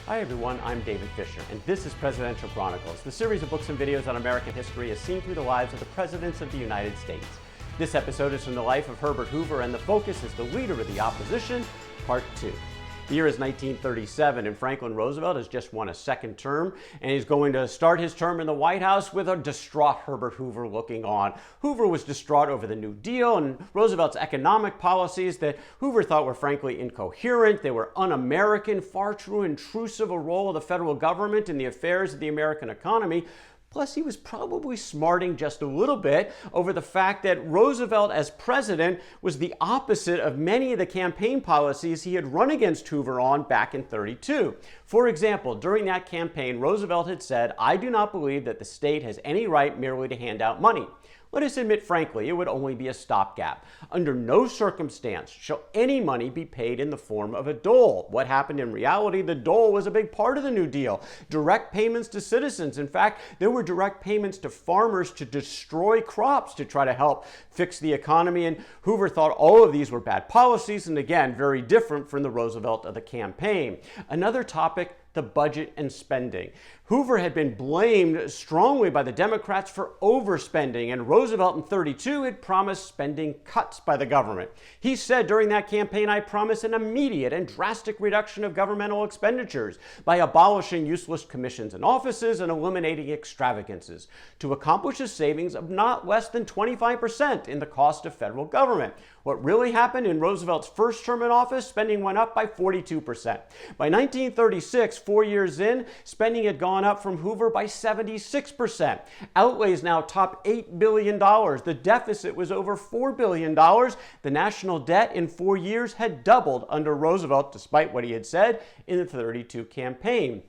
Hi everyone, I'm David Fisher, and this is Presidential Chronicles, the series of books and videos on American history as seen through the lives of the presidents of the United States. This episode is from the life of Herbert Hoover, and the focus is the leader of the opposition, Part 2. The year is 1937, and Franklin Roosevelt has just won a second term, and he's going to start his term in the White House with a distraught Herbert Hoover looking on. Hoover was distraught over the New Deal and Roosevelt's economic policies that Hoover thought were frankly incoherent. They were un-American, far too intrusive a role of the federal government in the affairs of the American economy. Plus, he was probably smarting just a little bit over the fact that Roosevelt as president was the opposite of many of the campaign policies he had run against Hoover on back in '32. For example, during that campaign, Roosevelt had said, "I do not believe that the state has any right merely to hand out money." Let us admit frankly, it would only be a stopgap. Under no circumstance shall any money be paid in the form of a dole. What happened in reality? The dole was a big part of the New Deal. Direct payments to citizens. In fact, there were direct payments to farmers to destroy crops to try to help fix the economy. And Hoover thought all of these were bad policies, and again, very different from the Roosevelt of the campaign. Another topic, the budget and spending. Hoover had been blamed strongly by the Democrats for overspending, and Roosevelt in '32 had promised spending cuts by the government. He said during that campaign, "I promise an immediate and drastic reduction of governmental expenditures by abolishing useless commissions and offices and eliminating extravagances to accomplish a savings of not less than 25% in the cost of federal government." What really happened in Roosevelt's first term in office, spending went up by 42%. By 1936, 4 years in, spending had gone up from Hoover by 76%. Outlays now topped $8 billion. The deficit was over $4 billion. The national debt in 4 years had doubled under Roosevelt, despite what he had said in the '32 campaign.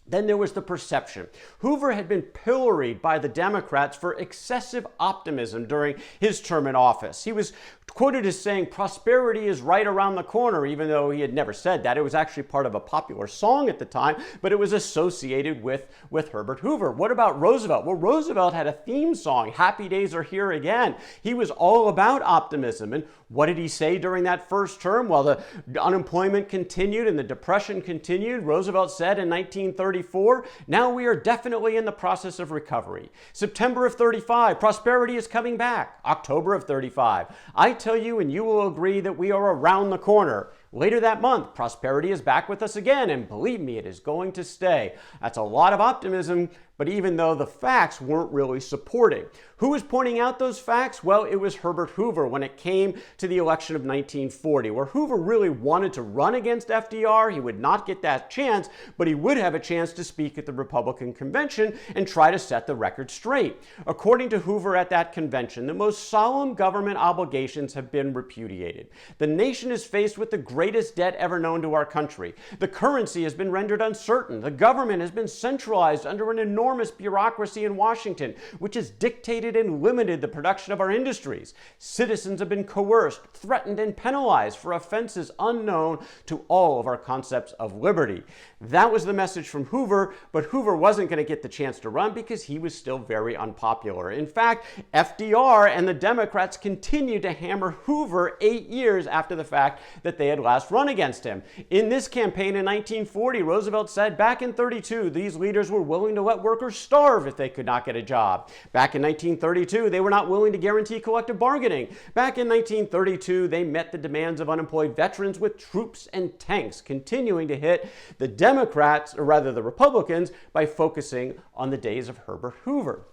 Then there was the perception. Hoover had been pilloried by the Democrats for excessive optimism during his term in office. He was quoted as saying, "Prosperity is right around the corner," even though he had never said that. It was actually part of a popular song at the time, but it was associated with Herbert Hoover. What about Roosevelt? Well, Roosevelt had a theme song, "Happy Days Are Here Again." He was all about optimism. And what did he say during that first term? Well, the unemployment continued and the depression continued. Roosevelt said in 1934, "Now we are definitely in the process of recovery." September of '35, prosperity is coming back. October of '35, "I tell you and you will agree that we are around the corner." Later that month, prosperity is back with us again, and believe me, it is going to stay. That's a lot of optimism, but even though the facts weren't really supporting. Who was pointing out those facts? Well, it was Herbert Hoover when it came to the election of 1940, where Hoover really wanted to run against FDR. He would not get that chance, but he would have a chance to speak at the Republican convention and try to set the record straight. According to Hoover at that convention, the most solemn government obligations have been repudiated. The nation is faced with the greatest debt ever known to our country. The currency has been rendered uncertain. The government has been centralized under an enormous bureaucracy in Washington, which has dictated and limited the production of our industries. Citizens have been coerced, threatened, and penalized for offenses unknown to all of our concepts of liberty. That was the message from Hoover, but Hoover wasn't going to get the chance to run because he was still very unpopular. In fact, FDR and the Democrats continued to hammer Hoover 8 years after the fact that they had last run against him. In this campaign in 1940, Roosevelt said, back in '32, these leaders were willing to let workers starve if they could not get a job. Back in 1932, they were not willing to guarantee collective bargaining. Back in 1932, they met the demands of unemployed veterans with troops and tanks, continuing to hit the Democrats, or rather the Republicans, by focusing on the days of Herbert Hoover.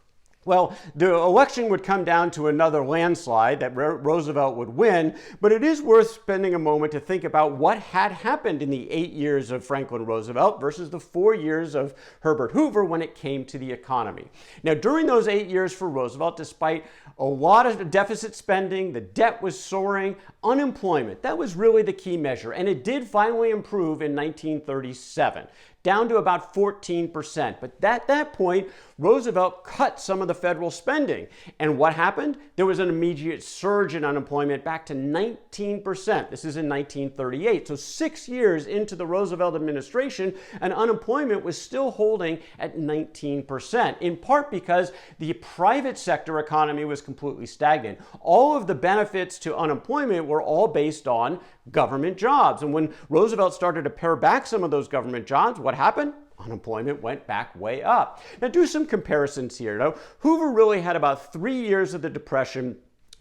Well, the election would come down to another landslide that Roosevelt would win, but it is worth spending a moment to think about what had happened in the 8 years of Franklin Roosevelt versus the 4 years of Herbert Hoover when it came to the economy. Now, during those 8 years for Roosevelt, despite a lot of deficit spending, the debt was soaring, unemployment, that was really the key measure, and it did finally improve in 1937. Down to about 14%. But at that point, Roosevelt cut some of the federal spending. And what happened? There was an immediate surge in unemployment back to 19%. This is in 1938. So 6 years into the Roosevelt administration, and unemployment was still holding at 19%, in part because the private sector economy was completely stagnant. All of the benefits to unemployment were all based on government jobs. And when Roosevelt started to pare back some of those government jobs, what happened? Unemployment went back way up. Now do some comparisons here. Now, Hoover really had about 3 years of the Depression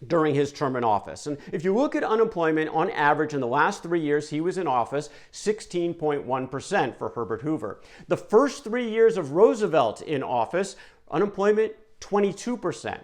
during his term in office. And if you look at unemployment on average in the last 3 years he was in office, 16.1% for Herbert Hoover. The first 3 years of Roosevelt in office, unemployment 22%.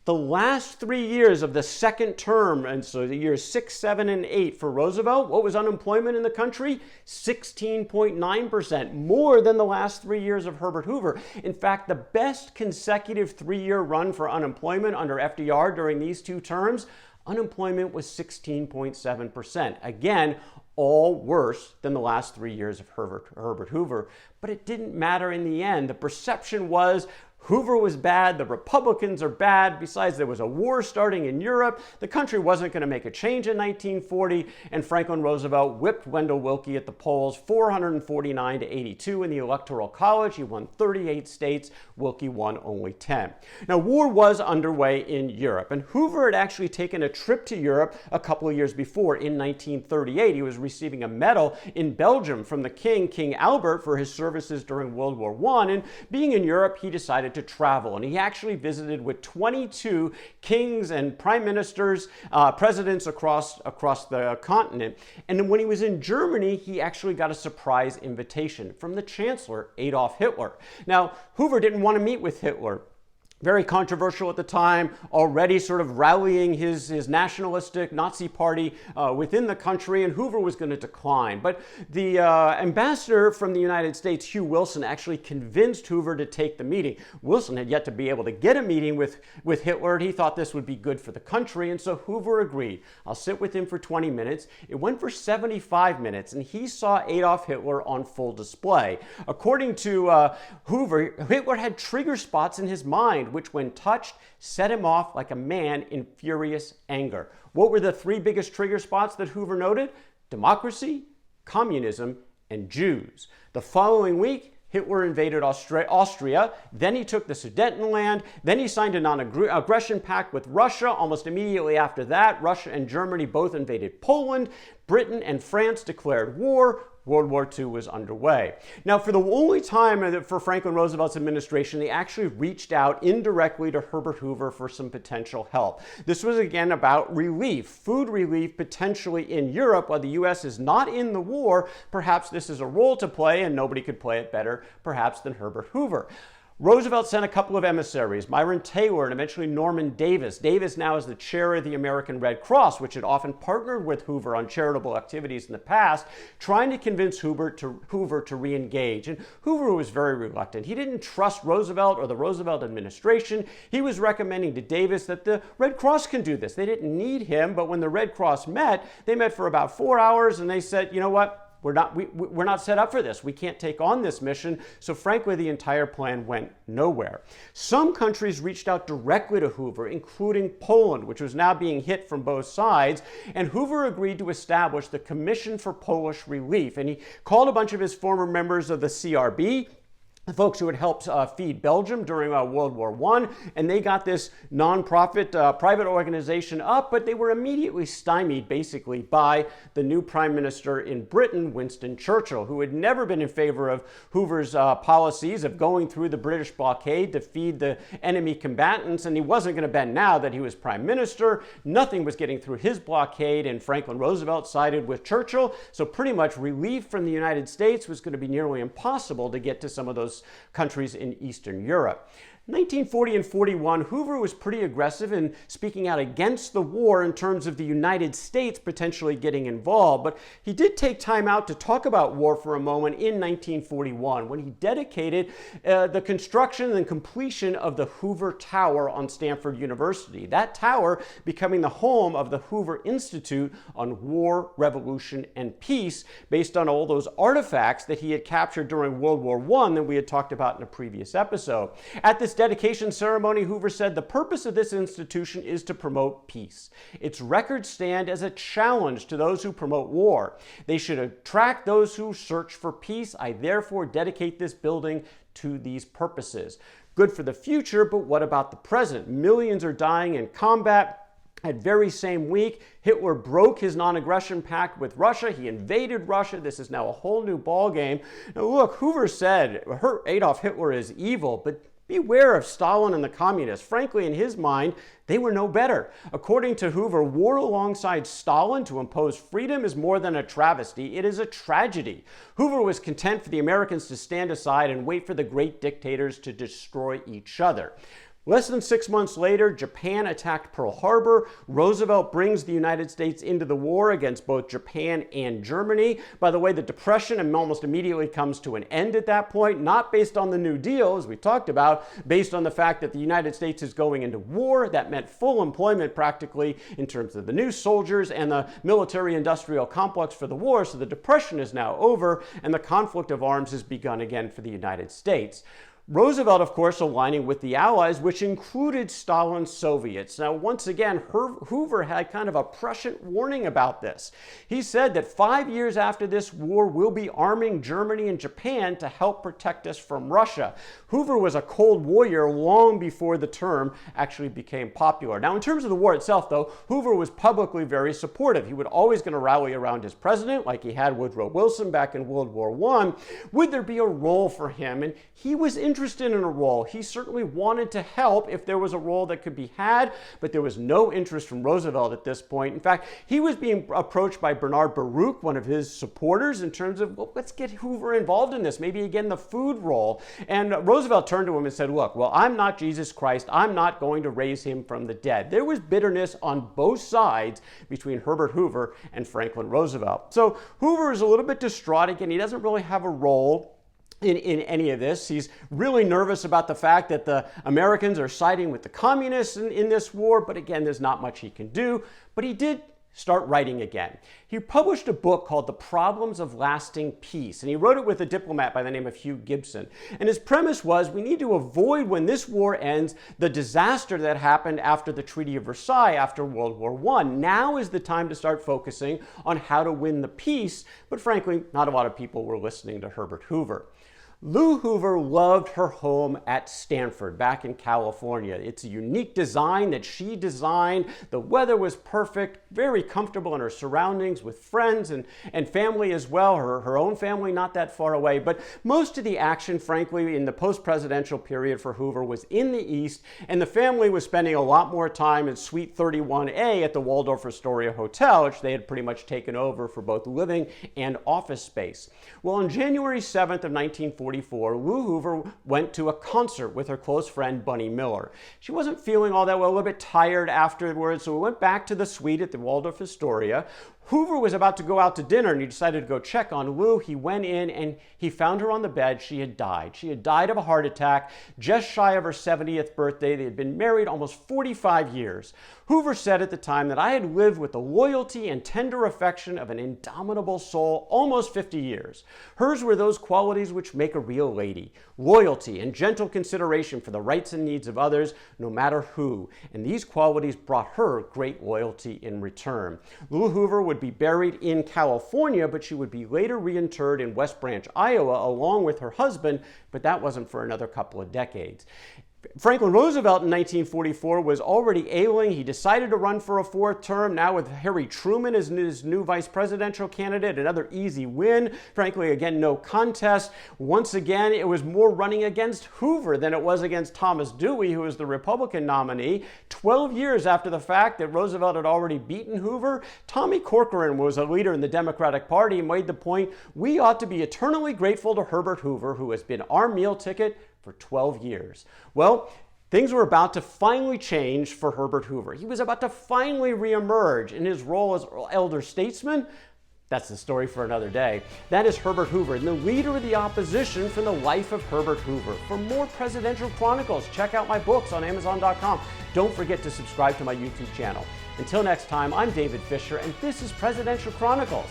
The last 3 years of the second term, and so the years 6, 7, and 8 for Roosevelt, what was unemployment in the country? 16.9%, more than the last 3 years of Herbert Hoover. In fact, the best consecutive 3-year run for unemployment under FDR during these two terms, unemployment was 16.7%. Again, all worse than the last 3 years of Herbert Hoover. But it didn't matter in the end. The perception was Hoover was bad, the Republicans are bad, besides there was a war starting in Europe, the country wasn't going to make a change in 1940, and Franklin Roosevelt whipped Wendell Willkie at the polls 449 to 82 in the Electoral College. He won 38 states, Willkie won only 10. Now, war was underway in Europe, and Hoover had actually taken a trip to Europe a couple of years before. In 1938, he was receiving a medal in Belgium from the King Albert, for his services during World War I, and being in Europe, he decided to travel, and he actually visited with 22 kings and prime ministers, presidents across the continent. And when he was in Germany, he actually got a surprise invitation from the Chancellor, Adolf Hitler. Now, Hoover didn't want to meet with Hitler. Very controversial at the time, already sort of rallying his nationalistic Nazi party within the country, and Hoover was going to decline. But the ambassador from the United States, Hugh Wilson, actually convinced Hoover to take the meeting. Wilson had yet to be able to get a meeting with Hitler, and he thought this would be good for the country, and so Hoover agreed. I'll sit with him for 20 minutes. It went for 75 minutes, and he saw Adolf Hitler on full display. According to Hoover, Hitler had trigger spots in his mind, which when touched, set him off like a man in furious anger. What were the 3 biggest trigger spots that Hoover noted? Democracy, communism, and Jews. The following week, Hitler invaded Austria, then he took the Sudetenland, then he signed a non-aggression pact with Russia. Almost immediately after that, Russia and Germany both invaded Poland. Britain and France declared war. World War II was underway. Now, for the only time for Franklin Roosevelt's administration, they actually reached out indirectly to Herbert Hoover for some potential help. This was again about relief, food relief potentially in Europe. While the U.S. is not in the war, perhaps this is a role to play, and nobody could play it better perhaps than Herbert Hoover. Roosevelt sent a couple of emissaries, Myron Taylor and eventually Norman Davis. Davis now is the chair of the American Red Cross, which had often partnered with Hoover on charitable activities in the past, trying to convince Hoover to re-engage. And Hoover was very reluctant. He didn't trust Roosevelt or the Roosevelt administration. He was recommending to Davis that the Red Cross can do this. They didn't need him, but when the Red Cross met, they met for about 4 hours, and they said, you know what? We're not set up for this. We can't take on this mission. So frankly, the entire plan went nowhere. Some countries reached out directly to Hoover, including Poland, which was now being hit from both sides. And Hoover agreed to establish the Commission for Polish Relief. And he called a bunch of his former members of the CRB, the folks who had helped feed Belgium during World War I, and they got this nonprofit private organization up, but they were immediately stymied basically by the new prime minister in Britain, Winston Churchill, who had never been in favor of Hoover's policies of going through the British blockade to feed the enemy combatants, and he wasn't going to bend now that he was prime minister. Nothing was getting through his blockade, and Franklin Roosevelt sided with Churchill, so pretty much relief from the United States was going to be nearly impossible to get to some of those countries in Eastern Europe. 1940 and 41, Hoover was pretty aggressive in speaking out against the war in terms of the United States potentially getting involved, but he did take time out to talk about war for a moment in 1941 when he dedicated the construction and completion of the Hoover Tower on Stanford University. That tower becoming the home of the Hoover Institute on War, Revolution, and Peace, based on all those artifacts that he had captured during World War I that we had talked about in a previous episode. At this dedication ceremony, Hoover said, "The purpose of this institution is to promote peace. Its records stand as a challenge to those who promote war. They should attract those who search for peace. I therefore dedicate this building to these purposes." Good for the future, but what about the present? Millions are dying in combat. That very same week, Hitler broke his non-aggression pact with Russia. He invaded Russia. This is now a whole new ballgame. Now look, Hoover said Adolf Hitler is evil, but beware of Stalin and the communists. Frankly, in his mind, they were no better. According to Hoover, war alongside Stalin to impose freedom is more than a travesty. It is a tragedy. Hoover was content for the Americans to stand aside and wait for the great dictators to destroy each other. Less than 6 months later, Japan attacked Pearl Harbor. Roosevelt brings the United States into the war against both Japan and Germany. By the way, the Depression almost immediately comes to an end at that point, not based on the New Deal, as we talked about, based on the fact that the United States is going into war. That meant full employment practically in terms of the new soldiers and the military-industrial complex for the war. So the Depression is now over, and the conflict of arms has begun again for the United States. Roosevelt, of course, aligning with the Allies, which included Stalin's Soviets. Now, once again, Hoover had kind of a prescient warning about this. He said that 5 years after this war, we'll be arming Germany and Japan to help protect us from Russia. Hoover was a Cold Warrior long before the term actually became popular. Now, in terms of the war itself, though, Hoover was publicly very supportive. He was always going to rally around his president, like he had Woodrow Wilson back in World War I. Would there be a role for him? And he was interested in a role. He certainly wanted to help if there was a role that could be had, but there was no interest from Roosevelt at this point. In fact, he was being approached by Bernard Baruch, one of his supporters, in terms of, well, let's get Hoover involved in this, maybe again the food role. And Roosevelt turned to him and said, look, well, I'm not Jesus Christ. I'm not going to raise him from the dead. There was bitterness on both sides between Herbert Hoover and Franklin Roosevelt. So Hoover is a little bit distraught. Again, he doesn't really have a role in any of this. He's really nervous about the fact that the Americans are siding with the communists in this war, but again, there's not much he can do. But he did start writing again. He published a book called The Problems of Lasting Peace, and he wrote it with a diplomat by the name of Hugh Gibson. And his premise was, we need to avoid, when this war ends, the disaster that happened after the Treaty of Versailles, after World War I. Now is the time to start focusing on how to win the peace, but frankly, not a lot of people were listening to Herbert Hoover. Lou Hoover loved her home at Stanford back in California. It's a unique design that she designed. The weather was perfect, very comfortable in her surroundings with friends and family as well. Her own family not that far away. But most of the action, frankly, in the post-presidential period for Hoover was in the East, and the family was spending a lot more time in Suite 31A at the Waldorf Astoria Hotel, which they had pretty much taken over for both living and office space. Well, on January 7th of 1944, Lou Hoover went to a concert with her close friend Bunny Miller. She wasn't feeling all that well, a little bit tired afterwards, so we went back to the suite at the Waldorf Astoria. Hoover was about to go out to dinner, and he decided to go check on Lou. He went in and he found her on the bed. She had died. She had died of a heart attack just shy of her 70th birthday. They had been married almost 45 years. Hoover said at the time that I had lived with the loyalty and tender affection of an indomitable soul almost 50 years. Hers were those qualities which make a real lady: loyalty and gentle consideration for the rights and needs of others, no matter who. And these qualities brought her great loyalty in return. Lou Hoover would be buried in California, but she would be later reinterred in West Branch, Iowa, along with her husband, but that wasn't for another couple of decades. Franklin Roosevelt in 1944 was already ailing. He decided to run for a fourth term. Now with Harry Truman as his new vice presidential candidate, another easy win. Frankly, again, no contest. Once again, it was more running against Hoover than it was against Thomas Dewey, who was the Republican nominee. 12 years after the fact that Roosevelt had already beaten Hoover, Tommy Corcoran was a leader in the Democratic Party and made the point, we ought to be eternally grateful to Herbert Hoover, who has been our meal ticket for 12 years. Well, things were about to finally change for Herbert Hoover. He was about to finally reemerge in his role as elder statesman. That's the story for another day. That is Herbert Hoover, and the leader of the opposition from the life of Herbert Hoover. For more presidential chronicles, check out my books on Amazon.com. Don't forget to subscribe to my YouTube channel. Until next time, I'm David Fisher, and this is Presidential Chronicles.